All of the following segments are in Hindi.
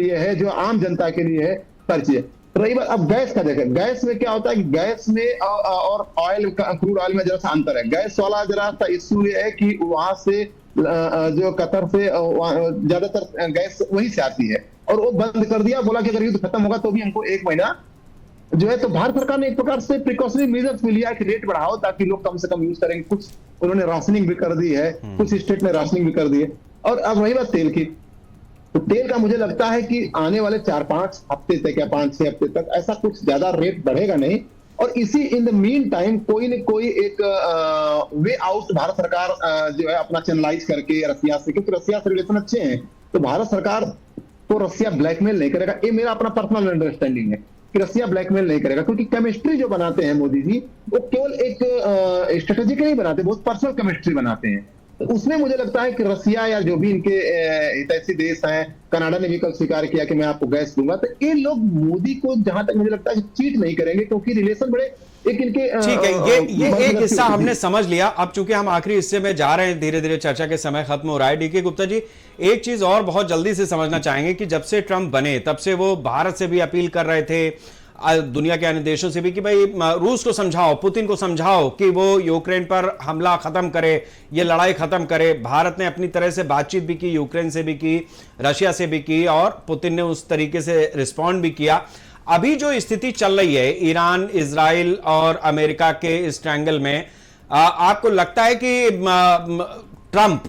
लिए है, जो आम जनता के लिए है, सारी चीजें। रही बात अब गैस का, देखें गैस में क्या होता है कि गैस में और ऑयल, क्रूड ऑयल में जरा सा अंतर है। गैस वाला जरा सा इश्यू ये है कि वहां से जो कतर से ज्यादातर गैस वहीं से आती है, और वो बंद कर दिया, बोला कि अगर युद्ध खत्म होगा तो भी हमको 1 महीना जो है। तो भारत सरकार ने एक प्रकार से प्रिकॉशनरी मेजर्स भी लिया कि रेट बढ़ाओ ताकि लोग कम से कम यूज करेंगे। कुछ उन्होंने राशनिंग भी कर दी है, कुछ स्टेट ने राशनिंग भी कर दी है। और अब रही बात तेल की, तो तेल का मुझे लगता है कि आने वाले 4-5 हफ्ते तक या 5-6 हफ्ते तक ऐसा कुछ ज्यादा रेट बढ़ेगा नहीं। और इसी इन द मीन टाइम कोई न कोई एक वे आउट भारत सरकार जो है अपना चैनलाइज करके रसिया से, क्योंकि रसिया से रिलेशन अच्छे हैं, तो भारत सरकार को रसिया ब्लैकमेल नहीं करेगा। ये मेरा अपना पर्सनल अंडरस्टैंडिंग है कि रसिया ब्लैकमेल नहीं करेगा, क्योंकि केमिस्ट्री जो बनाते हैं मोदी जी, वो केवल एक स्ट्रेटेजी नहीं बनाते, बहुत पर्सनल केमिस्ट्री बनाते हैं। तो उसमें मुझे लगता है कि रसिया या जो भी इनके हितैषी देश हैं, कनाडा ने भी कल स्वीकार किया कि मैं आपको गैस दूंगा, तो ये लोग मोदी को जहां तक मुझे लगता है कि चीट नहीं करेंगे, क्योंकि रिलेशन बड़े एक इनके ठीक है। ये एक हिस्सा हमने समझ लिया। अब चूंकि हम आखिरी हिस्से में जा रहे हैं, धीरे धीरे चर्चा के समय खत्म हो रहा है। डीके गुप्ता जी, एक चीज और बहुत जल्दी से समझना चाहेंगे कि जब से ट्रंप बने तब से वो भारत से भी अपील कर रहे थे, दुनिया के अन्य देशों से भी, कि भाई रूस को समझाओ, पुतिन को समझाओ कि वो यूक्रेन पर हमला खत्म करे, ये लड़ाई खत्म करे। भारत ने अपनी तरह से बातचीत भी की, यूक्रेन से भी की, रशिया से भी की, और पुतिन ने उस तरीके से रिस्पॉन्ड भी किया। अभी जो स्थिति चल रही है ईरान, इजराइल और अमेरिका के इस ट्रायंगल में, आपको लगता है कि ट्रंप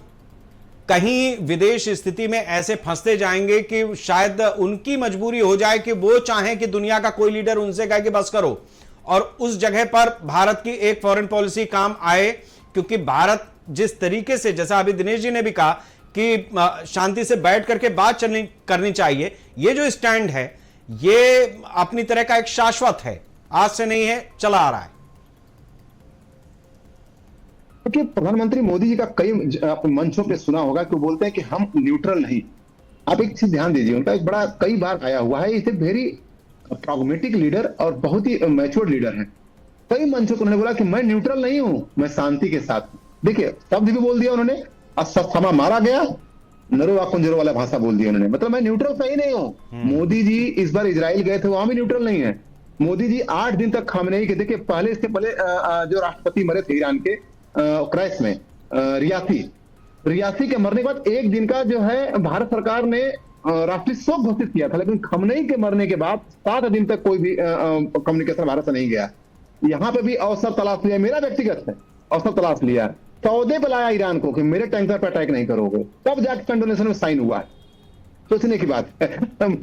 कहीं विदेश स्थिति में ऐसे फंसते जाएंगे कि शायद उनकी मजबूरी हो जाए कि वो चाहें कि दुनिया का कोई लीडर उनसे कहे कि बस करो, और उस जगह पर भारत की एक फॉरेन पॉलिसी काम आए? क्योंकि भारत जिस तरीके से, जैसा अभी दिनेश जी ने भी कहा कि शांति से बैठ करके बात करनी चाहिए, ये जो स्टैंड है ये अपनी तरह का एक शाश्वत है, आज से नहीं है, चला आ रहा है। क्योंकि प्रधानमंत्री मोदी जी का कई मंचों पे सुना होगा कि वो बोलते हैं कि हम न्यूट्रल नहीं। आप एक चीज ध्यान दीजिए, उनका एक बड़ा कई बार आया हुआ है, इसे वेरी प्रॉग्मेटिक लीडर और बहुत ही मैच्योर लीडर है। कई मंचों पर उन्होंने बोला कि मैं न्यूट्रल नहीं हूं, मैं शांति के साथ। देखिए शब्द भी बोल दिया उन्होंने, समा मारा गया, नरो कुंजरो वाला भाषा बोल दिया उन्होंने, मतलब मैं न्यूट्रल सही नहीं हूं। मोदी जी इस बार इजराइल गए थे, वहां भी न्यूट्रल नहीं है। मोदी जी 8 दिन तक खामनेई के, देखिए पहले, इसके पहले जो राष्ट्रपति मरे थे ईरान के क्रैश में, रियासी के मरने के बाद 1 दिन का जो है भारत सरकार ने राष्ट्रीय शोक घोषित किया था, लेकिन खमनेई के मरने के बाद 7 दिन तक कोई भी कम्युनिकेशन भारत से नहीं गया। यहाँ पे भी अवसर तलाश लिया, मेरा व्यक्तिगत है, अवसर तलाश लिया, सौदे पे लाया ईरान को कि मेरे टैंकर पर अटैक नहीं करोगे, तब जाके कंडोनेशन में साइन हुआ है। सोचने की बात है।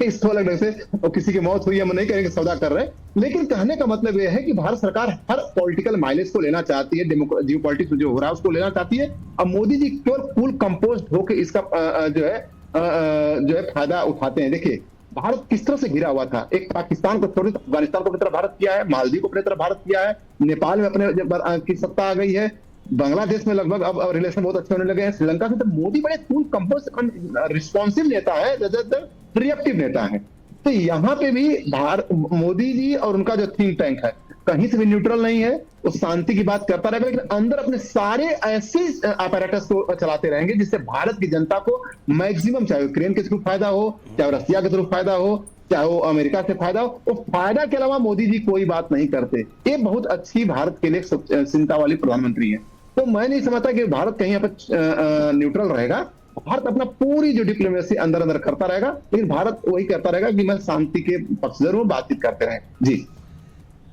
इस अलग ढंग से और किसी की मौत हुई, हम नहीं करेंगे सौदा कर रहे हैं, लेकिन कहने का मतलब यह है कि भारत सरकार हर पॉलिटिकल माइलेज को लेना चाहती है, जियो पॉलिटिक्स में जो हो रहा है उसको लेना चाहती है। अब मोदी जी केवल कूल कंपोस्ट होकर इसका जो है फायदा उठाते हैं। देखिए भारत किस तरह से घिरा हुआ था, एक पाकिस्तान को छोड़ अफगानिस्तान को अपनी तरफ भारत किया है, मालदीव को अपनी तरफ भारत किया है, नेपाल में अपने की सत्ता आ गई है, बांग्लादेश में लगभग अब रिलेशन बहुत अच्छे होने लगे हैं, श्रीलंका से। तो मोदी बड़े कूल कंपोस्ट रिस्पॉन्सिव नेता है, रिएक्टिव नेता है। तो यहाँ पे भी मोदी जी और उनका जो थिंक टैंक है कहीं से भी न्यूट्रल नहीं है, वो शांति की बात करता रहेगा, लेकिन अंदर अपने सारे ऐसे अपैरेटस को चलाते रहेंगे जिससे भारत की जनता को मैक्सिमम, चाहे यूक्रेन के थ्रू फायदा हो, चाहे रसिया के थ्रू फायदा हो, चाहे वो अमेरिका से फायदा हो, वो फायदा के अलावा मोदी जी कोई बात नहीं करते। ये बहुत अच्छी भारत के लिए चिंता वाली प्रधानमंत्री है। तो मैं नहीं समझता कि भारत कहीं पर न्यूट्रल रहेगा। भारत अपना पूरी जो डिप्लोमेसी अंदर अंदर करता रहेगा, लेकिन भारत वही करता रहेगा कि मैं शांति के पक्षधर हूं, बातचीत करते रहे। जी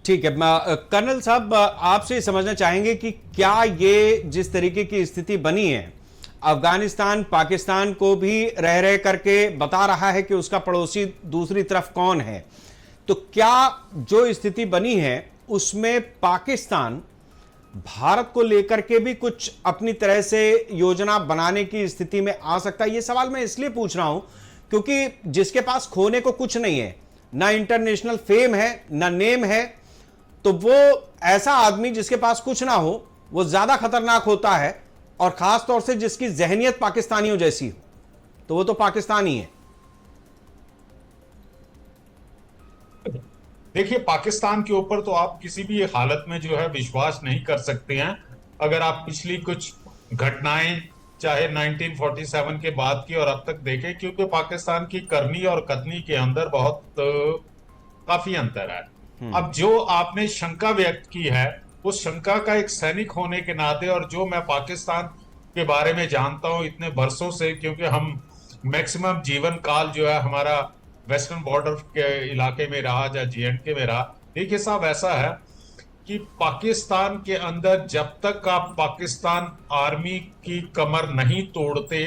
ठीक है। कर्नल साहब, आपसे समझना चाहेंगे कि क्या ये जिस तरीके की स्थिति बनी है, अफगानिस्तान पाकिस्तान को भी रह रह करके बता रहा है कि उसका पड़ोसी दूसरी तरफ कौन है, तो क्या जो स्थिति बनी है उसमें पाकिस्तान भारत को लेकर के भी कुछ अपनी तरह से योजना बनाने की स्थिति में आ सकता है? यह सवाल मैं इसलिए पूछ रहा हूं क्योंकि जिसके पास खोने को कुछ नहीं है, ना इंटरनेशनल फेम है, ना नेम है, तो वो ऐसा आदमी जिसके पास कुछ ना हो वो ज्यादा खतरनाक होता है, और खास तौर से जिसकी जहनियत पाकिस्तानियों जैसी हो, तो वो तो पाकिस्तानी है। देखिए, पाकिस्तान के ऊपर तो आप किसी भी हालत में जो है विश्वास नहीं कर सकते हैं। अगर आप पिछली कुछ घटनाएं चाहे 1947 के बाद की और अब तक देखें, क्योंकि पाकिस्तान की करनी और कथनी के अंदर बहुत काफी अंतर है। अब जो आपने शंका व्यक्त की है, उस शंका का एक सैनिक होने के नाते, और जो मैं पाकिस्तान के बारे में जानता हूं इतने वर्षों से, क्योंकि हम मैक्सिमम जीवन काल जो है हमारा वेस्टर्न बॉर्डर के इलाके में रहा या J&K में रहा। देखिए साहब, ऐसा है कि पाकिस्तान के अंदर जब तक आप पाकिस्तान आर्मी की कमर नहीं तोड़ते,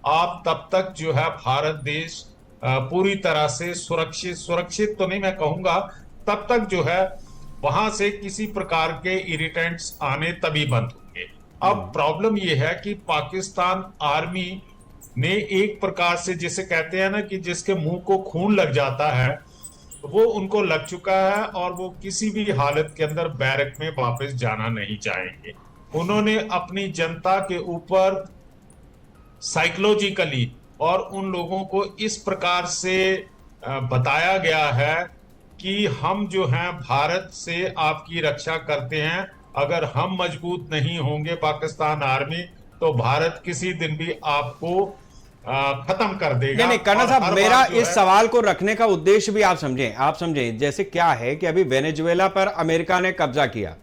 आप तब तक जो है भारत देश पूरी तरह से सुरक्षित तो नहीं मैं कहूंगा, तब तक जो है वहां से किसी प्रकार के इरिटेंट्स आने तभी बंद होंगे। अब प्रॉब्लम यह है कि पाकिस्तान आर्मी ने एक प्रकार से, जिसे कहते हैं ना कि जिसके मुंह को खून लग जाता है, वो उनको लग चुका है और वो किसी भी हालत के अंदर बैरक में वापस जाना नहीं चाहेंगे। उन्होंने अपनी जनता के ऊपर साइकोलॉजिकली और उन लोगों को इस प्रकार से बताया गया है कि हम जो हैं भारत से आपकी रक्षा करते हैं, अगर हम मजबूत नहीं होंगे पाकिस्तान आर्मी, तो भारत किसी दिन भी आपको खत्म कर देगा। नहीं कर्नल साहब, मेरा इस सवाल को रखने का उद्देश्य भी आप समझें जैसे क्या है कि अभी वेनेजुएला पर अमेरिका ने कब्जा किया,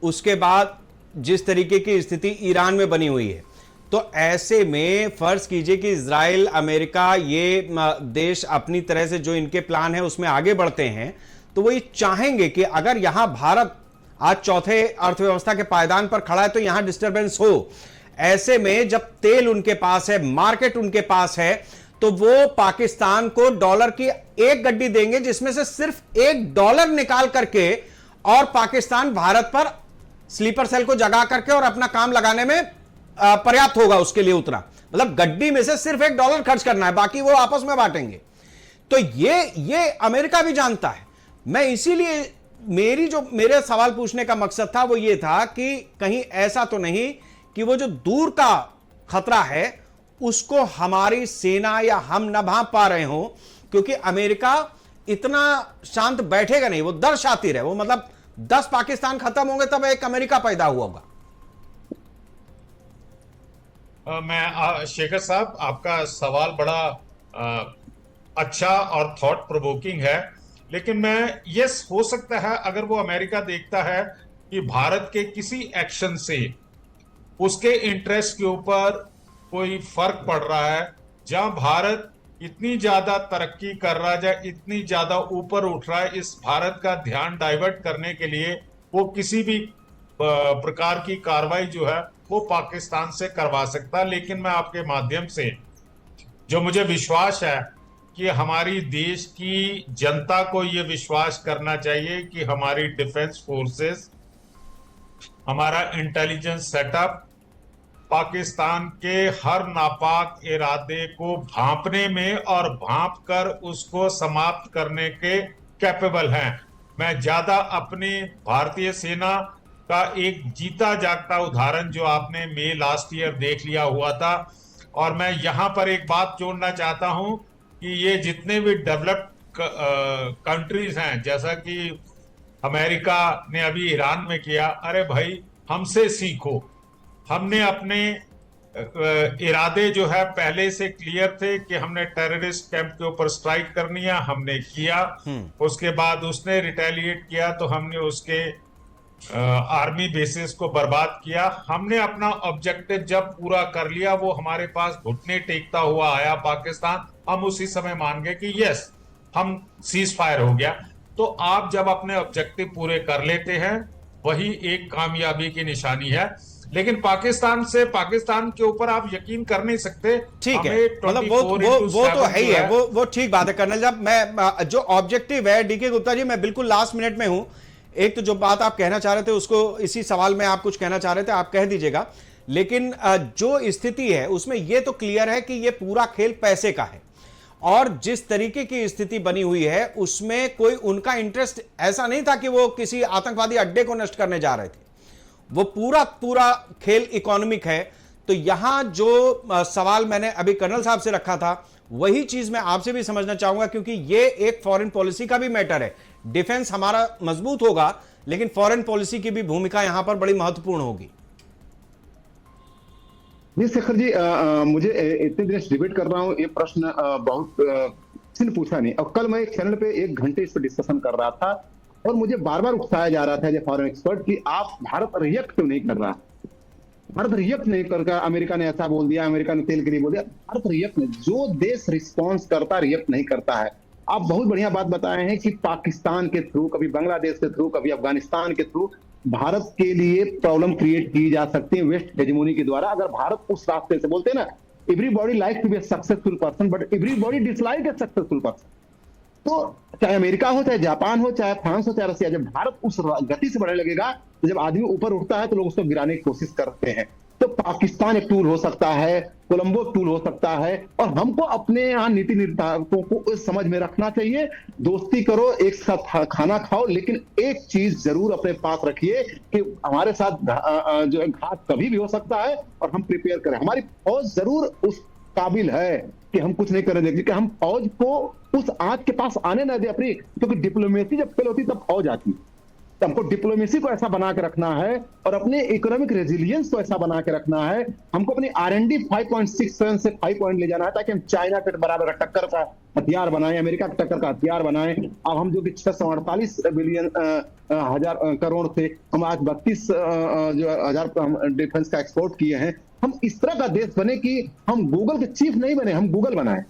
उसके बाद जिस तरीके की स्थिति ईरान में बनी हुई है, तो ऐसे में फर्ज कीजिए कि इजराइल, अमेरिका, ये देश अपनी तरह से जो इनके प्लान है उसमें आगे बढ़ते हैं, तो वो ये चाहेंगे कि अगर यहां भारत आज चौथे अर्थव्यवस्था के पायदान पर खड़ा है तो यहां डिस्टरबेंस हो। ऐसे में जब तेल उनके पास है, मार्केट उनके पास है, तो वो पाकिस्तान को डॉलर की एक गड्डी देंगे जिसमें से सिर्फ $1 निकाल करके, और पाकिस्तान भारत पर स्लीपर सेल को जगा करके और अपना काम लगाने में पर्याप्त होगा उसके लिए उतना। मतलब गड्डी में से सिर्फ $1 खर्च करना है, बाकी वो आपस में बांटेंगे। तो ये अमेरिका भी जानता है। मैं इसीलिए मेरे सवाल पूछने का मकसद था वो ये था कि कहीं ऐसा तो नहीं कि वो जो दूर का खतरा है उसको हमारी सेना या हम न भांप पा रहे हो, क्योंकि अमेरिका इतना शांत बैठेगा नहीं, वो दर शातिर है। वो मतलब 10 पाकिस्तान खत्म होंगे तब एक अमेरिका पैदा हुआ होगा। मैं शेखर साहब, आपका सवाल बड़ा अच्छा और थॉट प्रोवोकिंग है, लेकिन मैं यस हो सकता है अगर वो अमेरिका देखता है कि भारत के किसी एक्शन से उसके इंटरेस्ट के ऊपर कोई फर्क पड़ रहा है, जहां भारत इतनी ज्यादा तरक्की कर रहा है, इतनी ज्यादा ऊपर उठ रहा है, इस भारत का ध्यान डाइवर्ट करने के लिए वो किसी भी प्रकार की कार्रवाई जो है वो पाकिस्तान से करवा सकता है। लेकिन मैं आपके माध्यम से, जो मुझे विश्वास है कि हमारी देश की जनता को ये विश्वास करना चाहिए कि हमारी डिफेंस फोर्सेस, हमारा इंटेलिजेंस सेटअप पाकिस्तान के हर नापाक इरादे को भांपने में और भांप कर उसको समाप्त करने के कैपेबल हैं। मैं ज्यादा अपनी भारतीय सेना का एक जीता जागता उदाहरण जो आपने मई लास्ट ईयर देख लिया हुआ था, और मैं यहां पर एक बात जोड़ना चाहता हूं कि ये जितने भी डेवलप्ड कंट्रीज हैं, जैसा कि अमेरिका ने अभी ईरान में किया, अरे भाई हमसे सीखो। हमने अपने इरादे जो है पहले से क्लियर थे कि हमने टेररिस्ट कैंप के ऊपर स्ट्राइक करनी है, हमने किया। उसके बाद उसने रिटेलिएट किया तो हमने उसके आर्मी बेसिस को बर्बाद किया। हमने अपना ऑब्जेक्टिव जब पूरा कर लिया, वो हमारे पास घुटने टेकता हुआ आया पाकिस्तान, हम उसी समय मान गए कि यस हम सीज फायर हो गया। तो आप जब अपने ऑब्जेक्टिव पूरे कर लेते हैं, वही एक कामयाबी की निशानी है। लेकिन पाकिस्तान के ऊपर आप यकीन कर नहीं सकते। ठीक है, मतलब वो तो है ही है, वो ठीक बात है कर्नल। जब मैं जो ऑब्जेक्टिव है डीके गुप्ता जी, मैं बिल्कुल लास्ट मिनट में हूं। एक तो जो बात आप कहना चाह रहे थे उसको इसी सवाल में आप कुछ कहना चाह रहे थे, आप कह दीजिएगा। लेकिन जो स्थिति है उसमें यह तो क्लियर है कि यह पूरा खेल पैसे का है, और जिस तरीके की स्थिति बनी हुई है उसमें कोई उनका इंटरेस्ट ऐसा नहीं था कि वो किसी आतंकवादी अड्डे को नष्ट करने जा रहे थे। वो पूरा खेल इकोनॉमिक है। तो यहां जो सवाल मैंने अभी कर्नल साहब से रखा था, वही चीज मैं आपसे भी समझना चाहूंगा, क्योंकि ये एक फॉरेन पॉलिसी का भी मैटर है। डिफेंस हमारा मजबूत होगा, लेकिन फॉरेन पॉलिसी की भी भूमिका यहां पर बड़ी महत्वपूर्ण होगी। जी शेखर जी, मुझे इतने दिन से डिबेट कर रहा हूँ, ये प्रश्न बहुत किसी ने पूछा नहीं, और कल मैं एक चैनल पे 1 घंटे इस पर डिस्कशन कर रहा था, और मुझे बार बार उकसाया जा रहा था एज ए फॉरेन एक्सपर्ट कि आप भारत रिएक्ट क्यों नहीं कर रहा। भारत रिएक्ट नहीं कर रहा, अमेरिका ने ऐसा बोल दिया, अमेरिका ने तेल के लिए बोल दिया, भारत रिएक्ट नहीं, जो देश रिस्पॉन्स करता रिएक्ट नहीं करता है। आप बहुत बढ़िया बात बताए हैं कि पाकिस्तान के थ्रू, कभी बांग्लादेश के थ्रू, कभी अफगानिस्तान के थ्रू भारत के लिए प्रॉब्लम क्रिएट की जा सकती है वेस्ट हेजेमोनी के द्वारा। अगर भारत उस रास्ते से, बोलते हैं ना, everybody like to be a successful person but everybody dislike a successful person. तो चाहे अमेरिका हो, चाहे जापान हो, चाहे फ्रांस हो, चाहे रसिया, जब भारत उस गति से बढ़ने लगेगा, तो जब आदमी ऊपर उठता है तो लोग उसको गिराने की कोशिश करते हैं। तो पाकिस्तान एक टूल हो सकता है, कोलंबो एक टूल हो सकता है, और हमको अपने यहाँ नीति निर्धारकों को इस समझ में रखना चाहिए, दोस्ती करो, एक साथ खाना खाओ, लेकिन एक चीज जरूर अपने पास रखिए कि हमारे साथ जो है घात कभी भी हो सकता है, और हम प्रिपेयर करें। हमारी फौज जरूर उस काबिल है कि हम कुछ नहीं करें, क्योंकि हम फौज को उस आग के पास आने ना दे अपनी, क्योंकि डिप्लोमेसी जब फेल होती तब फौज आती। तो हमको डिप्लोमेसी को ऐसा बना के रखना है, और अपने इकोनॉमिक रेजिलियंस को ऐसा बना के रखना है। हमको अपनी R&D 5.67 से 5 पॉइंट ले जाना है, ताकि हम चाइना के बराबर टक्कर का हथियार बनाएं, अमेरिका के टक्कर का हथियार बनाएं। अब हम जो कि 648 बिलियन हजार करोड़ थे, हम आज 32 जो हजार डिफेंस का एक्सपोर्ट किए हैं। हम इस तरह का देश बने कि हम गूगल के चीफ नहीं बने, हम गूगल बनाए।